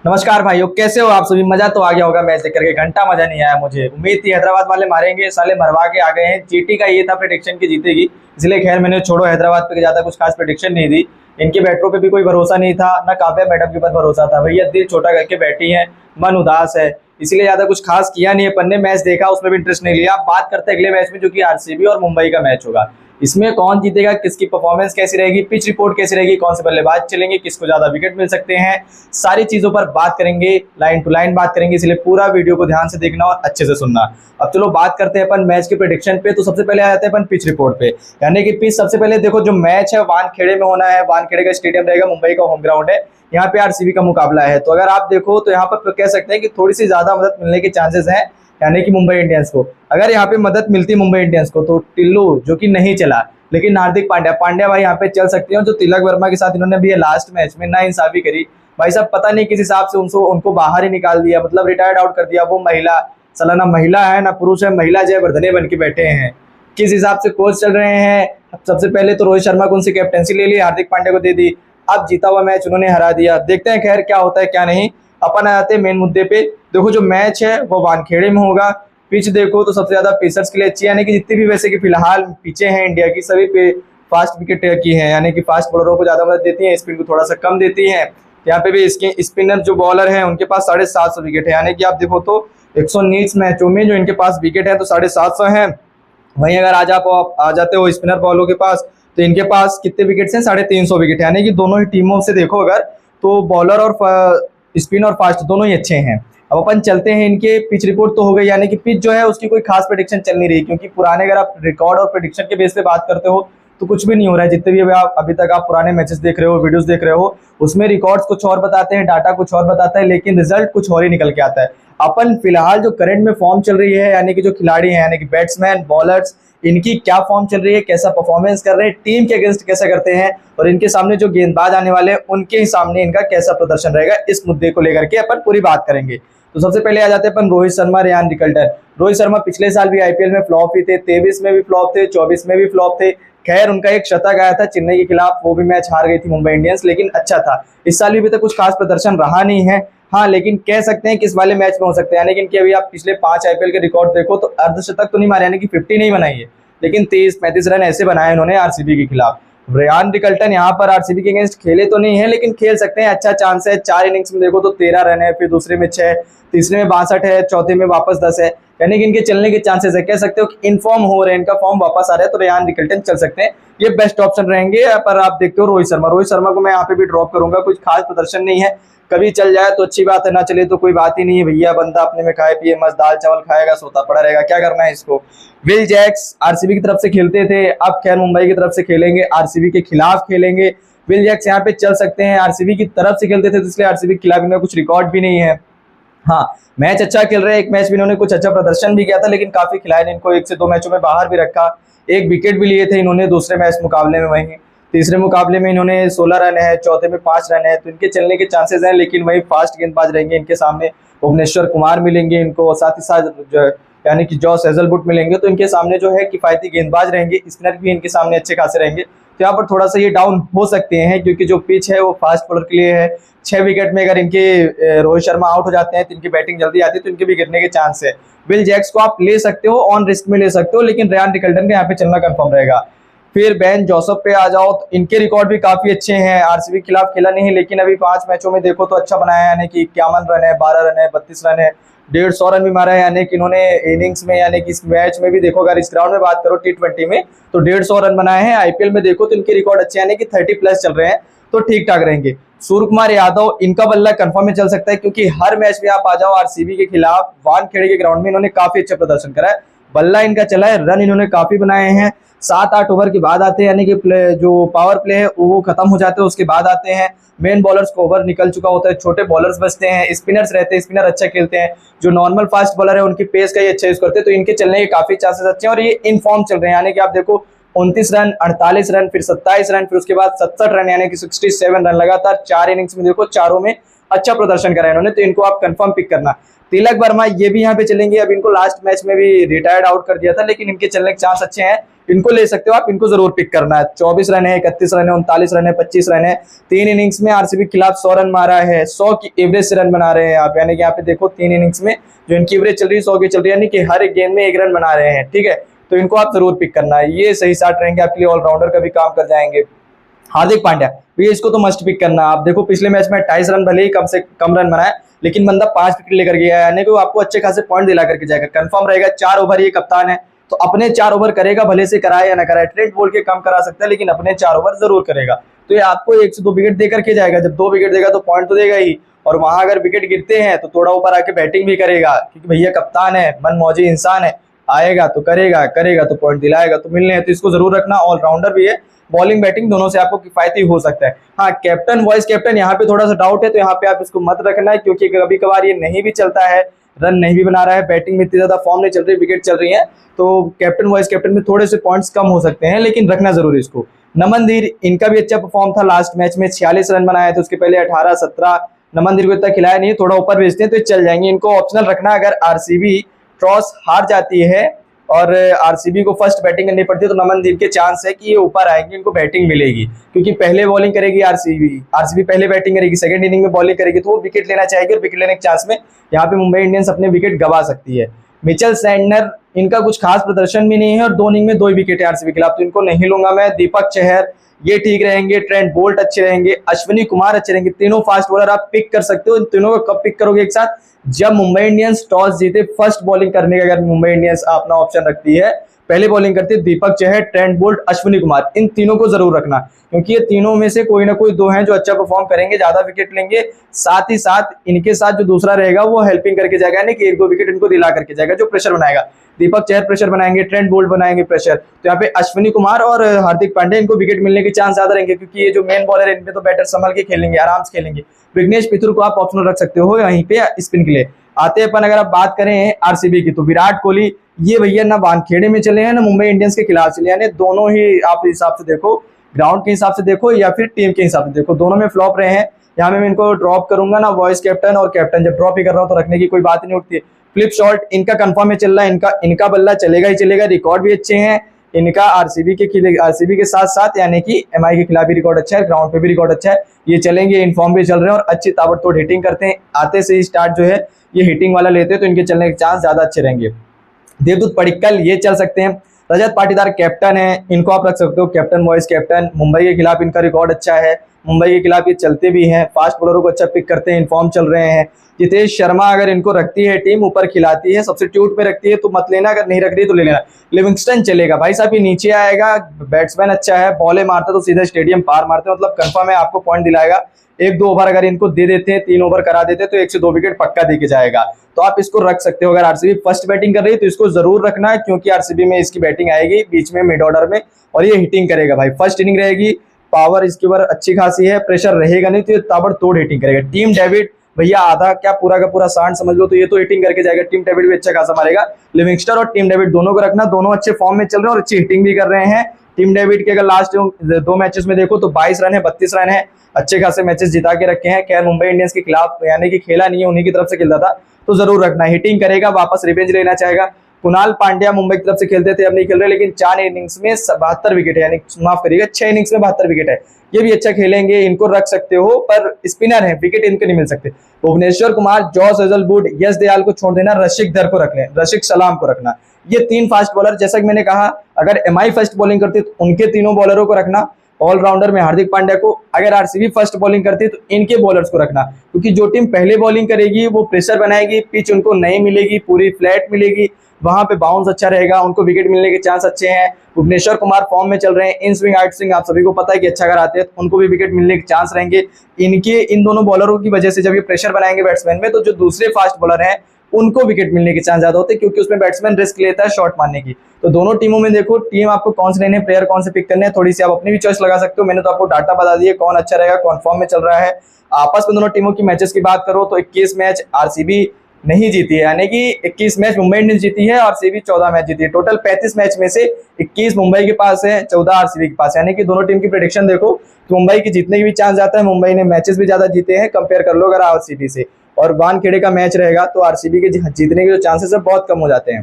नमस्कार भाइयों, कैसे हो आप सभी। मजा तो आ गया होगा मैच देख करके, घंटा मजा नहीं आया मुझे। उम्मीद थी हैदराबाद वाले मारेंगे, साले मरवा के आ गए हैं। जीटी का ये था प्रेडिक्शन की जीतेगी, इसलिए खैर मैंने छोड़ो हैदराबाद पे ज्यादा कुछ खास प्रेडिक्शन नहीं दी। इनके बैटरों पे भी कोई भरोसा नहीं था, ना काव्या मैडम के ऊपर भरोसा था। भैया दिल छोटा करके बैठी है, मन उदास है, इसीलिए ज्यादा कुछ खास किया नहीं है। अपन ने मैच देखा, उसमें भी इंटरेस्ट नहीं लिया। बात करते हैं अगले मैच में, जो कि आरसीबी और मुंबई का मैच होगा। इसमें कौन जीतेगा, किसकी परफॉर्मेंस कैसी रहेगी, पिच रिपोर्ट कैसी रहेगी, कौन से बल्लेबाज चलेंगे, किसको ज्यादा विकेट मिल सकते हैं, सारी चीजों पर बात करेंगे। लाइन टू लाइन बात करेंगे, इसलिए पूरा वीडियो को ध्यान से देखना और अच्छे से सुनना। अब चलो बात करते हैं अपन मैच के प्रेडिक्शन पे। तो सबसे पहले आ जाते हैं अपन पिच रिपोर्ट पे, यानी कि पिच सबसे पहले देखो, जो मैच है वानखेड़े में होना है। वानखेड़े का स्टेडियम रहेगा, मुंबई का होम ग्राउंड है। यहाँ पे आरसीबी का मुकाबला है। तो अगर आप देखो तो यहाँ पर कह सकते हैं कि थोड़ी सी ज्यादा मदद मिलने के चांसेस हैं, यानी कि मुंबई इंडियंस को। अगर यहाँ पे मदद मिलती मुंबई इंडियंस को, तो टिल्लू जो कि नहीं चला, लेकिन हार्दिक पांड्या भाई यहाँ पे चल सकते हैं। जो तिलक वर्मा के साथ इन्होंने भी लास्ट मैच में ना इंसाफी करी भाई साहब, पता नहीं किस हिसाब से उनको बाहर ही निकाल दिया, मतलब रिटायर्ड आउट कर दिया। वो महिला साला, ना महिला है ना पुरुष है, महिला जयवर्धने बन के बैठे हैं। किस हिसाब से कोच चल रहे हैं। सबसे पहले तो रोहित शर्मा को उनसे कैप्टनसी ले ली, हार्दिक पांड्या को दे दी। अब जीता हुआ मैच उन्होंने हरा दिया। देखते हैं खैर क्या होता है क्या नहीं। अपन आ जाते हैं मेन मुद्दे पे। देखो जो मैच है वो वानखेड़े में होगा। पिच देखो तो सबसे ज्यादा पेसर्स के लिए अच्छी है, यानी कि जितनी भी वैसे कि फिलहाल पिचें हैं इंडिया की, सभी पे फास्ट विकेट की है, यानी कि फास्ट बॉलरों को ज्यादा मदद देती है, स्पिन को थोड़ा सा कम देती है। यहाँ पे भी इसके स्पिनर जो बॉलर है उनके पास 750 विकेट है, यानी कि आप देखो तो 119 मैचों में जो इनके पास विकेट है तो 750 है। वहीं अगर आ जाते हो स्पिनर बॉलों के पास, तो इनके पास कितने विकेट हैं, 350 विकेट, यानी कि दोनों ही टीमों से देखो अगर, तो बॉलर और स्पिन और फास्ट दोनों ही अच्छे हैं। अब अपन चलते हैं इनके पिच रिपोर्ट तो हो गई, यानी कि पिच जो है उसकी कोई खास प्रेडिक्शन चल नहीं रही, क्योंकि पुराने अगर आप रिकॉर्ड और प्रेडिक्शन के बेस पे बात करते हो तो कुछ भी नहीं हो रहा है। जितने भी अभी तक आप पुराने मैचेस देख रहे हो, वीडियोस देख रहे हो, उसमें रिकॉर्ड्स कुछ और बताते हैं, डाटा कुछ और बताता है, लेकिन रिजल्ट कुछ और ही निकल के आता है। अपन फिलहाल जो करंट में फॉर्म चल रही है, यानी कि जो खिलाड़ी हैं, यानी कि बैट्समैन बॉलर्स, इनकी क्या फॉर्म चल रही है, कैसा परफॉर्मेंस कर रहे हैं, टीम के अगेंस्ट कैसा करते हैं, और इनके सामने जो गेंदबाज आने वाले हैं उनके ही सामने इनका कैसा प्रदर्शन रहेगा, इस मुद्दे को लेकर के अपन पूरी बात करेंगे। तो सबसे पहले आ जाते हैं अपन रोहित शर्मा, रेयान रिकल्टन। रोहित शर्मा पिछले साल भी आईपीएल में फ्लॉप ही थे, 23 में भी फ्लॉप थे, 24 में भी फ्लॉप थे। खैर उनका एक शतक आया था चेन्नई के खिलाफ, वो भी मैच हार गई थी मुंबई इंडियंस, लेकिन अच्छा था। इस साल भी अभी तक कुछ खास प्रदर्शन रहा नहीं है। हाँ, लेकिन कह सकते हैं कि इस वाले मैच में हो सकते हैं, यानी कि इनके अभी आप पिछले 5 आईपीएल के रिकॉर्ड देखो तो अर्धशतक तो नहीं मारे, यानी कि 50 नहीं बनाई है, लेकिन 23-35 रन ऐसे बनाए इन्होंने आरसीबी के खिलाफ। रेयान रिकल्टन यहाँ पर आरसीबी के अगेंस्ट खेले तो नहीं है, लेकिन खेल सकते हैं, अच्छा चांस है। 4 इनिंग्स में देखो तो 13 रन है, फिर दूसरे में 6, तीसरे में 62 है, चौथे में वापस 10 है, यानी कि इनके चलने के चांसेस है। कह सकते हो कि इनफॉर्म हो रहे हैं, इनका फॉर्म वापस आ रहा है, तो रेयान रिकल्टन चल सकते हैं, ये बेस्ट ऑप्शन रहेंगे। पर आप देखते हो रोहित शर्मा को मैं यहाँ पे भी ड्रॉप करूंगा, कुछ खास प्रदर्शन नहीं है। कभी चल जाए तो अच्छी बात है, ना चले तो कोई बात ही नहीं है भैया। बंदा अपने में खाए पिए मस्त दाल चावल खाएगा, सोता पड़ा रहेगा, क्या करना है इसको। विल जैक्स आरसीबी की तरफ से खेलते थे, अब खैर मुंबई की तरफ से खेलेंगे, आरसीबी के खिलाफ खेलेंगे। विल जैक्स यहाँ पे चल सकते हैं, आरसीबी की तरफ से खेलते थे, तो इसलिए आरसीबी के खिलाफ इनका कुछ रिकॉर्ड भी नहीं है। हाँ, मैच अच्छा खेल रहे हैं, एक मैच में इन्होंने कुछ अच्छा प्रदर्शन भी किया था, लेकिन काफी खिलाड़ी ने इनको 1 से 2 मैचों में बाहर भी रखा। एक विकेट भी लिए थे इन्होंने दूसरे मैच मुकाबले में। वहीं तीसरे मुकाबले में इन्होंने 16 रन है, चौथे में 5 रन है, तो इनके चलने के चांसेस हैं। लेकिन वही फास्ट गेंदबाज रहेंगे इनके सामने, भुवनेश्वर कुमार मिलेंगे इनको, और साथ ही साथ जो यानी कि जॉस हेजलवुड मिलेंगे, तो इनके सामने जो है किफायती गेंदबाज रहेंगे, स्पिनर भी इनके सामने अच्छे खासे रहेंगे। तो यहाँ पर थोड़ा सा ये डाउन हो सकते हैं, क्योंकि जो पिच है वो फास्ट बॉलर के लिए है। 6 विकेट में अगर इनके रोहित शर्मा आउट हो जाते हैं तो इनकी बैटिंग जल्दी आती है, तो इनके भी गिरने के चांस है। विल जैक्स को आप ले सकते हो, ऑन रिस्क में ले सकते हो, लेकिन रेयान रिकल्टन का यहाँ पे चलना कंफर्म रहेगा। फिर बेन जोसेफ पे आ जाओ तो इनके रिकॉर्ड भी काफी अच्छे हैं। आरसीबी के खिलाफ खेला नहीं है, लेकिन अभी 5 मैचों में देखो तो अच्छा बनाया है, यानी कि 51 रन है, 12 रन है, 32 रन है, 150 रन भी मारा है। यानी कि इन्होंने इनिंग्स में, यानी कि इस मैच में भी देखो, अगर इस ग्राउंड में बात करो T20 में, तो 150 रन बनाए हैं। आईपीएल में देखो तो इनके रिकॉर्ड अच्छे, यानी कि 30+ चल रहे हैं, तो ठीक ठाक रहेंगे। सूर्य कुमार यादव, इनका बल्ला कंफर्म में चल सकता है, क्योंकि हर मैच में आप आ जाओ आरसीबी के खिलाफ वानखेड़े के ग्राउंड में इन्होंने काफी अच्छा प्रदर्शन करा है, बल्ला इनका चला है, रन इन्होंने काफी बनाए हैं। 7-8 ओवर के बाद आते हैं, यानी कि जो पावर प्ले है वो खत्म हो जाते हैं, उसके बाद आते हैं। मेन बॉलर्स को ओवर निकल चुका होता है, छोटे बॉलर्स बचते हैं, स्पिनर्स रहते हैं, स्पिनर अच्छा खेलते हैं। जो नॉर्मल फास्ट बॉलर है उनकी पेस का ही अच्छा यूज करते हैं, तो इनके चलने के काफी चांसेस अच्छे हैं। और ये इन फॉर्म चल रहे हैं, यानी कि आप देखो 29 रन, 48 रन, फिर 27 रन, फिर उसके बाद 67 रन, यानी कि 67 रन लगातार 4 इनिंग्स में देखो, चारों में अच्छा प्रदर्शन करा है इन्होंने, तो इनको आप कंफर्म पिक करना। तिलक वर्मा ये भी यहाँ पे चलेंगे, अब इनको लास्ट मैच में भी रिटायर्ड आउट कर दिया था, लेकिन इनके चलने के चांस अच्छे हैं, इनको ले सकते हो आप, इनको जरूर पिक करना है। 24 रन है, 31 रन है, 39 रन है, 25 रन है। 3 इनिंग्स में आरसीबी के खिलाफ 100 रन मारा है, 100 की एवरेज से रन बना रहे हैं आप, यानी कि यहाँ पे देखो 3 इनिंग्स में जो इनकी एवरेज चल रही है 100 की चल रही है, यानी कि हर एक गेंद में 1 रन बना रहे हैं, ठीक है। तो इनको आप जरूर पिक करना है, ये सही साथ रहेंगे आपके लिए, ऑलराउंडर का भी काम कर जाएंगे। हार्दिक पांड्या भैया इसको तो मस्ट पिक करना। आप देखो पिछले मैच में 28 रन भले ही कम से कम रन बनाए, लेकिन बंदा 5 विकेट लेकर गया, यानी कि वो आपको अच्छे खासे पॉइंट दिला करके जाएगा, कंफर्म रहेगा। 4 ओवर ये कप्तान है, तो अपने 4 ओवर करेगा, भले से कराए या ना कराए, ट्रेंट बोल के कम करा सकता है, लेकिन अपने 4 ओवर जरूर करेगा। तो ये आपको 1 से 2 विकेट दे करके जाएगा, जब 2 विकेट देगा तो पॉइंट तो देगा ही, और वहां अगर विकेट गिरते हैं तो थोड़ा ऊपर आके बैटिंग भी करेगा, क्योंकि भैया कप्तान है, मनमौजी इंसान है, आएगा तो करेगा, करेगा तो पॉइंट दिलाएगा, तो मिलने हैं, तो इसको जरूर रखना। ऑलराउंडर भी है, बॉलिंग बैटिंग दोनों से आपको किफायती हो सकता है। हाँ, कैप्टन वाइस कैप्टन यहाँ पे थोड़ा सा डाउट है, तो यहाँ पे आप इसको मत रखना है, क्योंकि कभी कभार ये नहीं भी चलता है, रन नहीं भी बना रहा है, बैटिंग में इतनी ज्यादा फॉर्म नहीं चल रही, विकेट चल रही है, तो कैप्टन वाइस कैप्टन में थोड़े से पॉइंट्स कम हो सकते हैं, लेकिन रखना जरूर इसको। नमनदीर इनका भी अच्छा परफॉर्म था, लास्ट मैच में 46 रन बनाए थे, उसके पहले 18, 17। नमनदीर को इतना खिलाया नहीं, थोड़ा ऊपर भेजते हैं तो चल जाएंगे, इनको ऑप्शनल रखना। अगर आरसीबी टॉस हार जाती है और आरसीबी को फर्स्ट बैटिंग करनी पड़ती है, तो नमनदीप के चांस है कि ये ऊपर आएंगे, इनको बैटिंग मिलेगी, क्योंकि पहले बॉलिंग करेगी आरसीबी पहले बैटिंग करेगी, सेकंड इनिंग में बॉलिंग करेगी, तो वो विकेट लेना चाहेगी, और विकेट लेने के चांस में यहाँ पे मुंबई इंडियंस अपने विकेट गवा सकती है। मिचेल सैंटनर इनका कुछ खास प्रदर्शन भी नहीं है, और 2 इनिंग में 2 विकेट है आरसीबी के खिलाफ, तो इनको नहीं लूंगा मैं। दीपक चहर ये ठीक रहेंगे, ट्रेंट बोल्ट अच्छे रहेंगे, अश्विनी कुमार अच्छे रहेंगे, तीनों फास्ट बॉलर आप पिक कर सकते हो। इन तीनों को कब पिक करोगे एक साथ? जब मुंबई इंडियंस टॉस जीते, फर्स्ट बॉलिंग करने का अगर मुंबई इंडियंस अपना ऑप्शन रखती है, पहले बॉलिंग करती है दीपक चहर, ट्रेंट बोल्ट, अश्विनी कुमार, इन तीनों को जरूर रखना, क्योंकि ये तीनों में से कोई ना कोई 2 हैं जो अच्छा परफॉर्म करेंगे, ज्यादा विकेट लेंगे, साथ ही साथ इनके साथ जो दूसरा रहेगा वो हेल्पिंग करके जाएगा, यानी कि 1-2 विकेट इनको दिला करके जाएगा, जो प्रेशर बनाएगा। दीपक चहर प्रेशर बनाएंगे, ट्रेंट बोल्ट बनाएंगे प्रेशर, तो यहाँ पे अश्विनी कुमार और हार्दिक पांड्या इनको विकेट मिलने के चांस ज्यादा रहेंगे, क्योंकि ये जो मेन बॉलर है इनपे तो बैटर संभल के खेलेंगे, आराम से खेलेंगे। विघ्नेश पिथुर को आप ऑप्शनल रख सकते हो यहीं पे स्पिन के लिए। आते अपन अगर आप बात करें आरसीबी की, तो विराट कोहली ये भैया ना वानखेड़े में चले हैं ना मुंबई इंडियंस के खिलाफ चले, यानी दोनों ही आप हिसाब से देखो, ग्राउंड के हिसाब से देखो या फिर टीम के हिसाब से देखो, दोनों में फ्लॉप रहे हैं। यहाँ में मैं इनको ड्रॉप करूंगा ना, वॉइस कैप्टन और कैप्टन, जब ड्रॉप ही कर रहा हूँ तो रखने की कोई बात नहीं उठती। फ्लिप शॉट इनका कंफर्म है चल रहा है, इनका बल्ला चलेगा ही चलेगा, रिकॉर्ड भी अच्छे हैं इनका आरसीबी के साथ साथ, यानी कि एमआई के खिलाफ भी रिकॉर्ड अच्छा है, ग्राउंड पे भी रिकॉर्ड अच्छा है, ये चलेंगे, इनफॉर्म भी चल रहे हैं और अच्छी ताबड़तोड़ हिटिंग करते हैं। आते से ही स्टार्ट जो है ये हिटिंग वाला लेते हैं, तो इनके चलने के चांस ज्यादा अच्छे रहेंगे। देवदूत पडिक्कल ये चल सकते हैं। रजत पाटीदार कैप्टन है, इनको आप रख सकते हो कैप्टन वाइस कैप्टन। मुंबई के खिलाफ इनका रिकॉर्ड अच्छा है, मुंबई के खिलाफ ये चलते भी हैं, फास्ट बॉलरों को अच्छा पिक करते हैं, इनफॉर्म चल रहे हैं। जितेश शर्मा अगर इनको रखती है टीम, ऊपर खिलाती है, सब्स्टिट्यूट में रखती है तो मत लेना, अगर नहीं रख रही तो ले लेना। लिविंगस्टन चलेगा भाई साहब, ये नीचे आएगा, बैट्समैन अच्छा है, बॉले मारता तो सीधा स्टेडियम पार मारते, मतलब कंफर्म है आपको पॉइंट दिलाएगा। 1-2 ओवर अगर इनको दे देते हैं, 3 ओवर करा देते हैं, तो 1 से 2 विकेट पक्का दे के जाएगा, तो आप इसको रख सकते हो। अगर आरसीबी फर्स्ट बैटिंग कर रही है तो इसको जरूर रखना है, क्योंकि आरसीबी में इसकी बैटिंग आएगी बीच में मिड ऑर्डर में, और ये हिटिंग करेगा भाई, फर्स्ट इनिंग रहेगी, पावर इसके ऊपर अच्छी खासी है, प्रेशर रहेगा नहीं, तो ये ताबड़तोड़ हिटिंग करेगा। टीम डेविड भैया आधा क्या पूरा का पूरा सांड समझ लो, तो ये तो हिटिंग करके जाएगा, टीम डेविड भी अच्छा खासा मारेगा। लिविंगस्टन और टीम डेविड दोनों को रखना, दोनों अच्छे फॉर्म में चल रहे हैं और अच्छी हिटिंग भी कर रहे हैं। टीम डेविड के अगर लास्ट 2 मैचेस में देखो तो 22 रन है, 32 रन है, अच्छे खासे मैचेस जिता के रखे हैं। खैर मुंबई इंडियंस के खिलाफ यानी कि खेला नहीं है, उन्हीं की तरफ से खेलता था, तो जरूर रखना, हिटिंग करेगा, वापस रिवेंज लेना चाहेगा। कुणाल पांड्या मुंबई की तरफ से खेलते थे, अब नहीं खेल रहे, लेकिन 4 इनिंग्स में 72 विकेट है, यानी माफ करिएगा 6 इनिंग्स में 72 विकेट है, ये भी अच्छा खेलेंगे, इनको रख सकते हो, पर स्पिनर है, विकेट इनके नहीं मिल सकते। भुवनेश्वर कुमार, जॉस हेजलवुड, यश दयाल को छोड़ देना, रशिक दर को रख लें, रशिक सलाम को रखना, ये 3 फास्ट बॉलर। जैसा कि मैंने कहा अगर एमआई फर्स्ट बॉलिंग करती तो उनके तीनों बॉलरों को रखना, ऑलराउंडर में हार्दिक पांड्या को, अगर आरसीबी फर्स्ट बॉलिंग करती है तो इनके बॉलर्स को रखना, क्योंकि जो टीम पहले बॉलिंग करेगी वो प्रेशर बनाएगी, पिच उनको नहीं मिलेगी, पूरी फ्लैट मिलेगी, वहां पे बाउंस अच्छा रहेगा, उनको विकेट मिलने के चांस अच्छे हैं। भुवनेश्वर कुमार फॉर्म में चल रहे हैं, इन स्विंग आउट स्विंग आप सभी को पता है कि अच्छा कराते हैं, तो उनको भी विकेट मिलने के चांस रहेंगे। इन दोनों बॉलरों की वजह से जब ये प्रेशर बनाएंगे बैट्समैन में, तो जो दूसरे फास्ट बॉलर हैं उनको विकेट मिलने के चांस ज्यादा होते हैं, क्योंकि उसमें बैट्समैन रिस्क लेता है शॉट मारने की। तो दोनों टीमों में देखो टीम आपको कौन से लेने, प्लेयर कौन से पिक करने हैं, थोड़ी सी आप अपनी भी चॉइस लगा सकते हो। मैंने तो आपको डाटा बता दिया कौन अच्छा रहेगा, कौन फॉर्म में चल रहा है। आपस में दोनों टीमों की मैचेस की बात करो तो 21 मैच आरसीबी नहीं जीती है, यानी कि 21 मैच मुंबई इंडियंस जीती है, आरसीबी 14 मैच जीती है। टोटल 35 मैच में से 21 मुंबई के पास है, 14 आरसीबी के पास है। यानी कि दोनों टीम की प्रेडिक्शन देखो तो मुंबई की जीतने की भी चांस जाता है, मुंबई ने मैचेस भी ज्यादा जीते हैं कंपेयर कर लो अगर आरसीबी से। और वानखेड़े का मैच रहेगा तो आरसीबी के जीतने के जो चांसेस है बहुत कम हो जाते हैं।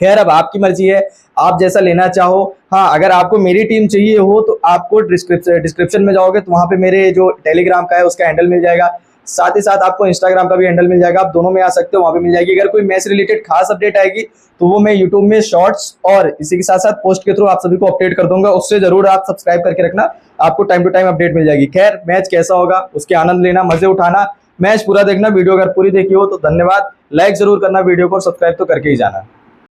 खैर अब आपकी मर्जी है, आप जैसा लेना चाहो। हाँ, अगर आपको मेरी टीम चाहिए हो तो आपको डिस्क्रिप्शन में जाओगे तो वहाँ पे मेरे जो टेलीग्राम का है उसका हैंडल मिल जाएगा, साथ ही साथ आपको इंस्टाग्राम का भी हैंडल मिल जाएगा, आप दोनों में आ सकते हो, वहाँ पे मिल जाएगी। अगर कोई मैच रिलेटेड खास अपडेट आएगी तो वो मैं यूट्यूब में शॉर्ट्स और इसी के साथ साथ पोस्ट के थ्रू आप सभी को अपडेट कर दूंगा, उससे जरूर आप सब्सक्राइब करके रखना, आपको टाइम टू टाइम अपडेट मिल जाएगी। खैर मैच कैसा होगा उसके आनंद लेना, मजे उठाना, मैच पूरा देखना। वीडियो अगर पूरी देखी हो तो धन्यवाद, लाइक जरूर करना वीडियो को, सब्सक्राइब तो करके ही जाना।